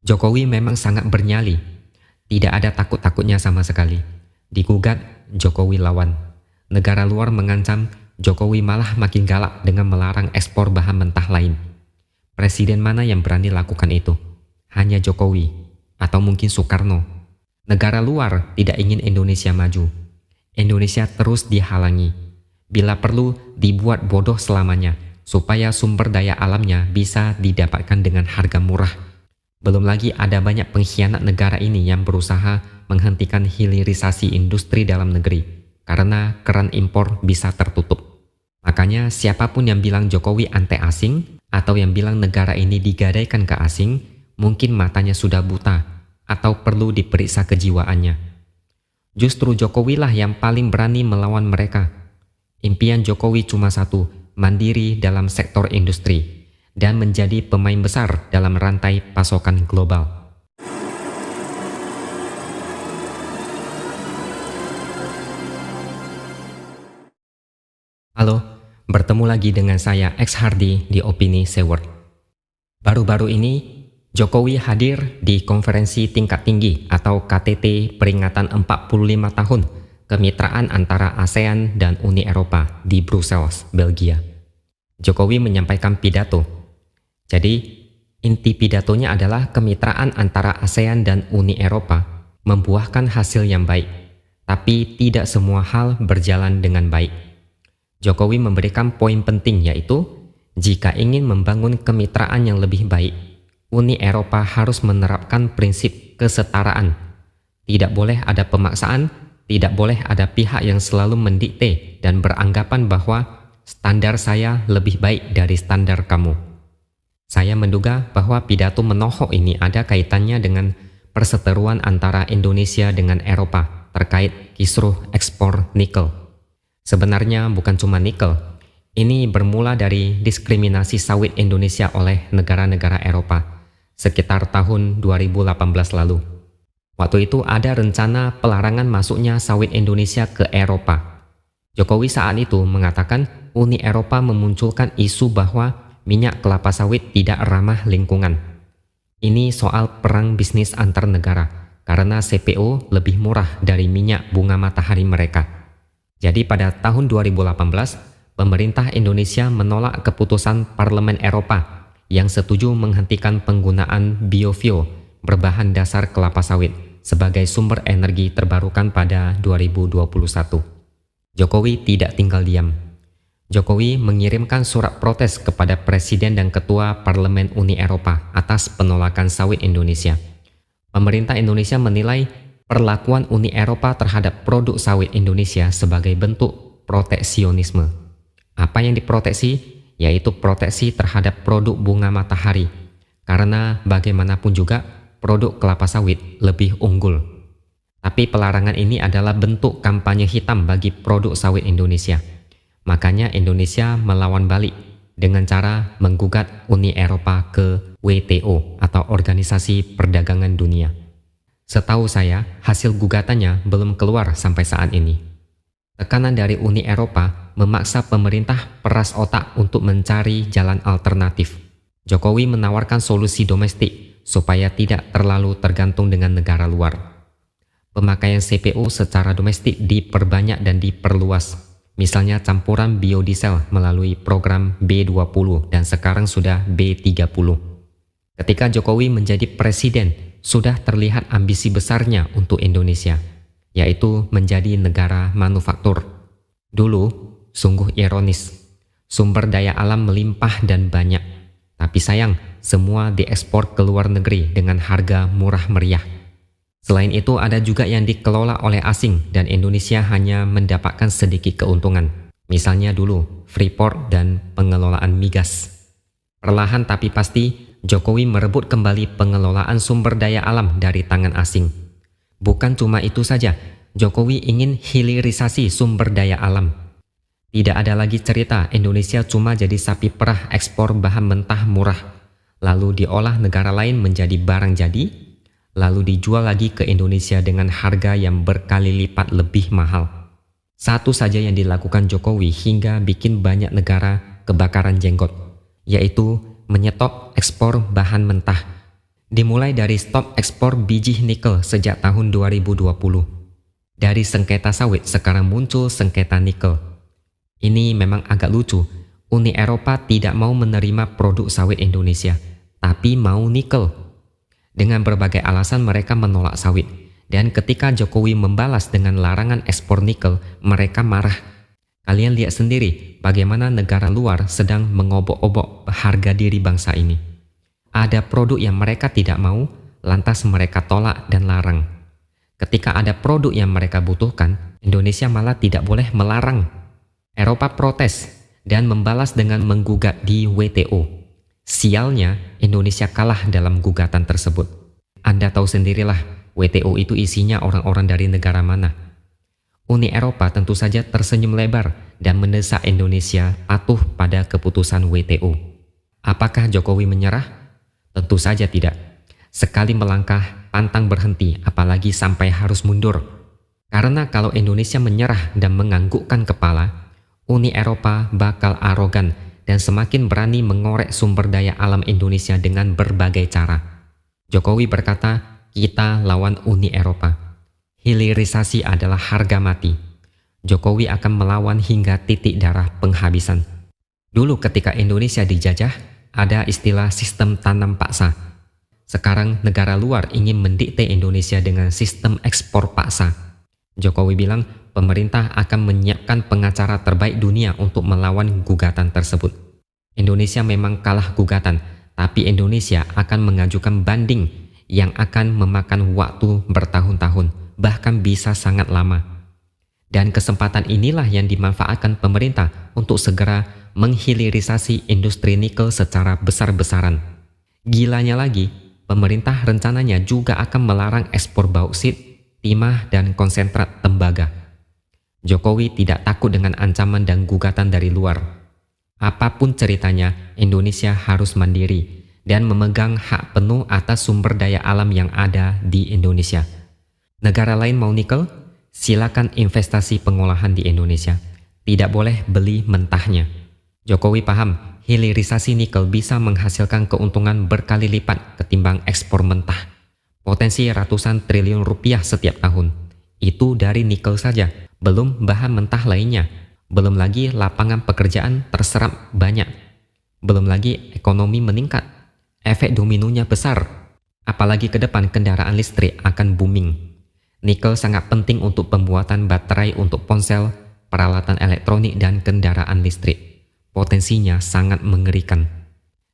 Jokowi memang sangat bernyali. Tidak ada takut-takutnya sama sekali. Digugat, Jokowi lawan. Negara luar mengancam, Jokowi malah makin galak dengan melarang ekspor bahan mentah lain. Presiden mana yang berani lakukan itu? Hanya Jokowi, atau mungkin Soekarno. Negara luar tidak ingin Indonesia maju. Indonesia terus dihalangi. Bila perlu, dibuat bodoh selamanya, supaya sumber daya alamnya bisa didapatkan dengan harga murah. Belum lagi ada banyak pengkhianat negara ini yang berusaha menghentikan hilirisasi industri dalam negeri, karena keran impor bisa tertutup. Makanya siapapun yang bilang Jokowi anti asing, atau yang bilang negara ini digadaikan ke asing, mungkin matanya sudah buta, atau perlu diperiksa kejiwaannya. Justru Jokowi lah yang paling berani melawan mereka. Impian Jokowi cuma satu, mandiri dalam sektor industri, dan menjadi pemain besar dalam rantai pasokan global. Halo, bertemu lagi dengan saya X Hardy di Opini Seward. Baru-baru ini, Jokowi hadir di konferensi tingkat tinggi atau KTT peringatan 45 tahun kemitraan antara ASEAN dan Uni Eropa di Brussels, Belgia. Jokowi menyampaikan pidato. Jadi, inti pidatonya adalah kemitraan antara ASEAN dan Uni Eropa membuahkan hasil yang baik, tapi tidak semua hal berjalan dengan baik. Jokowi memberikan poin penting, yaitu jika ingin membangun kemitraan yang lebih baik, Uni Eropa harus menerapkan prinsip kesetaraan. Tidak boleh ada pemaksaan, tidak boleh ada pihak yang selalu mendikte dan beranggapan bahwa standar saya lebih baik dari standar kamu. Saya menduga bahwa pidato menohok ini ada kaitannya dengan perseteruan antara Indonesia dengan Eropa terkait kisruh ekspor nikel. Sebenarnya bukan cuma nikel, ini bermula dari diskriminasi sawit Indonesia oleh negara-negara Eropa sekitar tahun 2018 lalu. Waktu itu ada rencana pelarangan masuknya sawit Indonesia ke Eropa. Jokowi saat itu mengatakan Uni Eropa memunculkan isu bahwa minyak kelapa sawit tidak ramah lingkungan. Ini soal perang bisnis antar negara, karena CPO lebih murah dari minyak bunga matahari mereka. Jadi pada tahun 2018, pemerintah Indonesia menolak keputusan Parlemen Eropa yang setuju menghentikan penggunaan biofuel berbahan dasar kelapa sawit sebagai sumber energi terbarukan pada 2021. Jokowi tidak tinggal diam. Jokowi mengirimkan surat protes kepada Presiden dan Ketua Parlemen Uni Eropa atas penolakan sawit Indonesia. Pemerintah Indonesia menilai perlakuan Uni Eropa terhadap produk sawit Indonesia sebagai bentuk proteksionisme. Apa yang diproteksi? Yaitu proteksi terhadap produk bunga matahari. Karena bagaimanapun juga produk kelapa sawit lebih unggul. Tapi pelarangan ini adalah bentuk kampanye hitam bagi produk sawit Indonesia. Makanya Indonesia melawan balik dengan cara menggugat Uni Eropa ke WTO atau Organisasi Perdagangan Dunia. Setahu saya, hasil gugatannya belum keluar sampai saat ini. Tekanan dari Uni Eropa memaksa pemerintah peras otak untuk mencari jalan alternatif. Jokowi menawarkan solusi domestik supaya tidak terlalu tergantung dengan negara luar. Pemakaian CPO secara domestik diperbanyak dan diperluas. Misalnya campuran biodiesel melalui program B20 dan sekarang sudah B30. Ketika Jokowi menjadi presiden, sudah terlihat ambisi besarnya untuk Indonesia, yaitu menjadi negara manufaktur. Dulu, sungguh ironis, sumber daya alam melimpah dan banyak, tapi sayang, semua diekspor ke luar negeri dengan harga murah meriah. Selain itu, ada juga yang dikelola oleh asing dan Indonesia hanya mendapatkan sedikit keuntungan. Misalnya dulu, Freeport dan pengelolaan migas. Perlahan tapi pasti, Jokowi merebut kembali pengelolaan sumber daya alam dari tangan asing. Bukan cuma itu saja, Jokowi ingin hilirisasi sumber daya alam. Tidak ada lagi cerita Indonesia cuma jadi sapi perah ekspor bahan mentah murah, lalu diolah negara lain menjadi barang jadi, lalu dijual lagi ke Indonesia dengan harga yang berkali lipat lebih mahal. Satu saja yang dilakukan Jokowi hingga bikin banyak negara kebakaran jenggot, yaitu menyetop ekspor bahan mentah. Dimulai dari stop ekspor biji nikel sejak tahun 2020. Dari sengketa sawit sekarang muncul sengketa nikel. Ini memang agak lucu. Uni Eropa tidak mau menerima produk sawit Indonesia, tapi mau nikel. Dengan berbagai alasan mereka menolak sawit. Dan ketika Jokowi membalas dengan larangan ekspor nikel, mereka marah. Kalian lihat sendiri bagaimana negara luar sedang mengobok-obok harga diri bangsa ini. Ada produk yang mereka tidak mau, lantas mereka tolak dan larang. Ketika ada produk yang mereka butuhkan, Indonesia malah tidak boleh melarang. Eropa protes dan membalas dengan menggugat di WTO. Sialnya, Indonesia kalah dalam gugatan tersebut. Anda tahu sendirilah, WTO itu isinya orang-orang dari negara mana. Uni Eropa tentu saja tersenyum lebar dan mendesak Indonesia patuh pada keputusan WTO. Apakah Jokowi menyerah? Tentu saja tidak. Sekali melangkah, pantang berhenti, apalagi sampai harus mundur. Karena kalau Indonesia menyerah dan menganggukkan kepala, Uni Eropa bakal arogan dan semakin berani mengorek sumber daya alam Indonesia dengan berbagai cara. Jokowi berkata, kita lawan Uni Eropa. Hilirisasi adalah harga mati. Jokowi akan melawan hingga titik darah penghabisan. Dulu ketika Indonesia dijajah, ada istilah sistem tanam paksa. Sekarang negara luar ingin mendikte Indonesia dengan sistem ekspor paksa. Jokowi bilang pemerintah akan menyiapkan pengacara terbaik dunia untuk melawan gugatan tersebut. Indonesia memang kalah gugatan, tapi Indonesia akan mengajukan banding yang akan memakan waktu bertahun-tahun, bahkan bisa sangat lama. Dan kesempatan inilah yang dimanfaatkan pemerintah untuk segera menghilirisasi industri nikel secara besar-besaran. Gilanya lagi, pemerintah rencananya juga akan melarang ekspor bauksit, timah, dan konsentrat tembaga. Jokowi tidak takut dengan ancaman dan gugatan dari luar. Apapun ceritanya, Indonesia harus mandiri dan memegang hak penuh atas sumber daya alam yang ada di Indonesia. Negara lain mau nikel? Silakan investasi pengolahan di Indonesia. Tidak boleh beli mentahnya. Jokowi paham, hilirisasi nikel bisa menghasilkan keuntungan berkali lipat ketimbang ekspor mentah. Potensi ratusan triliun rupiah setiap tahun. Itu dari nikel saja, belum bahan mentah lainnya. Belum lagi lapangan pekerjaan terserap banyak. Belum lagi ekonomi meningkat. Efek dominonya besar. Apalagi ke depan kendaraan listrik akan booming. Nikel sangat penting untuk pembuatan baterai untuk ponsel, peralatan elektronik, dan kendaraan listrik. Potensinya sangat mengerikan.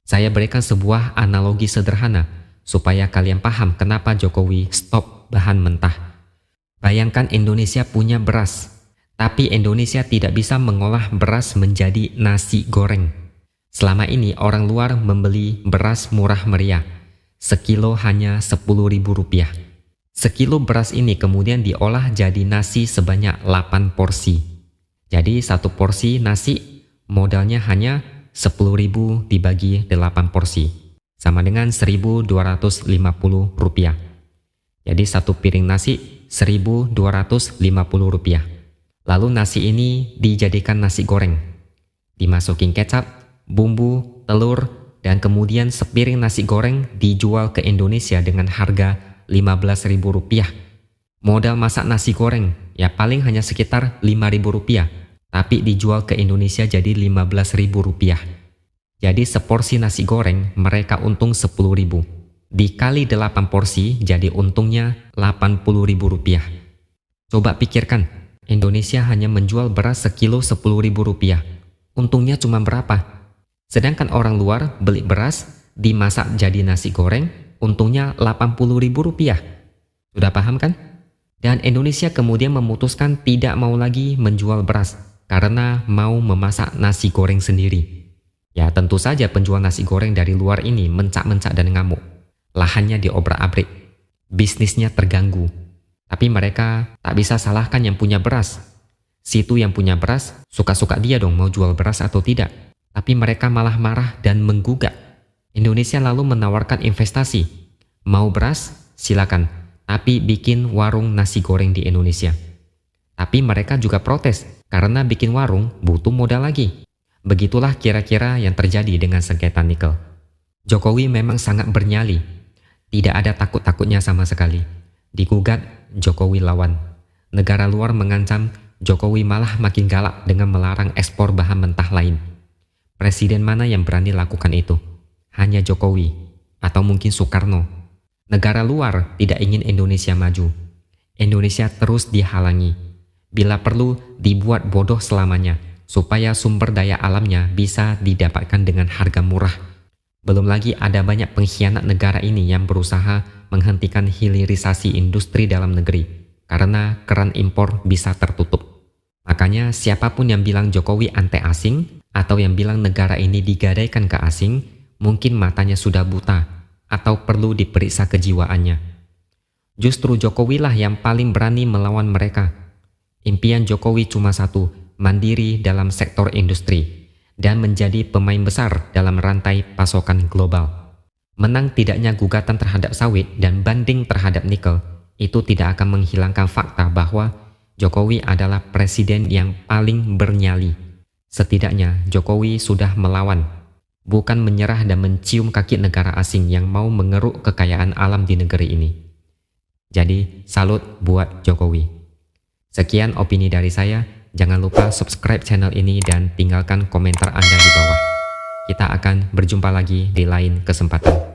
Saya berikan sebuah analogi sederhana supaya kalian paham kenapa Jokowi stop bahan mentah. Bayangkan Indonesia punya beras, tapi Indonesia tidak bisa mengolah beras menjadi nasi goreng. Selama ini orang luar membeli beras murah meriah, sekilo hanya Rp10.000. Sekilo beras ini kemudian diolah jadi nasi sebanyak 8 porsi. Jadi satu porsi nasi modalnya hanya Rp10.000 dibagi 8 porsi, sama dengan Rp1.250. Jadi satu piring nasi Rp1.250. Lalu nasi ini dijadikan nasi goreng. Dimasukin kecap, bumbu, telur, dan kemudian sepiring nasi goreng dijual ke Indonesia dengan harga Rp15.000. Modal masak nasi goreng ya paling hanya sekitar Rp5.000. Tapi dijual ke Indonesia jadi Rp15.000. Jadi seporsi nasi goreng mereka untung Rp10.000. Dikali 8 porsi jadi untungnya Rp80.000. Coba pikirkan, Indonesia hanya menjual beras sekilo Rp10.000. Untungnya cuma berapa? Sedangkan orang luar beli beras, dimasak jadi nasi goreng, untungnya Rp80.000. Sudah paham kan? Dan Indonesia kemudian memutuskan tidak mau lagi menjual beras karena mau memasak nasi goreng sendiri. Ya tentu saja penjual nasi goreng dari luar ini mencak-mencak dan ngamuk. Lahannya diobrak-abrik, bisnisnya terganggu. Tapi mereka tak bisa salahkan yang punya beras. Situ yang punya beras, suka-suka dia dong mau jual beras atau tidak. Tapi mereka malah marah dan menggugat. Indonesia lalu menawarkan investasi. Mau beras? Silakan. Tapi bikin warung nasi goreng di Indonesia. Tapi mereka juga protes, karena bikin warung butuh modal lagi. Begitulah kira-kira yang terjadi dengan sengketa nikel. Jokowi memang sangat bernyali. Tidak ada takut-takutnya sama sekali. Digugat, Jokowi lawan. Negara luar mengancam, Jokowi malah makin galak dengan melarang ekspor bahan mentah lain. Presiden mana yang berani lakukan itu? Hanya Jokowi, atau mungkin Soekarno. Negara luar tidak ingin Indonesia maju. Indonesia terus dihalangi. Bila perlu, dibuat bodoh selamanya, supaya sumber daya alamnya bisa didapatkan dengan harga murah. Belum lagi ada banyak pengkhianat negara ini yang berusaha menghentikan hilirisasi industri dalam negeri, karena keran impor bisa tertutup. Makanya siapapun yang bilang Jokowi anti asing, atau yang bilang negara ini digadaikan ke asing, mungkin matanya sudah buta, atau perlu diperiksa kejiwaannya. Justru Jokowi lah yang paling berani melawan mereka. Impian Jokowi cuma satu, mandiri dalam sektor industri, dan menjadi pemain besar dalam rantai pasokan global. Menang tidaknya gugatan terhadap sawit dan banding terhadap nikel, itu tidak akan menghilangkan fakta bahwa Jokowi adalah presiden yang paling bernyali. Setidaknya Jokowi sudah melawan, bukan menyerah dan mencium kaki negara asing yang mau mengeruk kekayaan alam di negeri ini. Jadi, salut buat Jokowi. Sekian opini dari saya. Jangan lupa subscribe channel ini dan tinggalkan komentar Anda di bawah. Kita akan berjumpa lagi di lain kesempatan.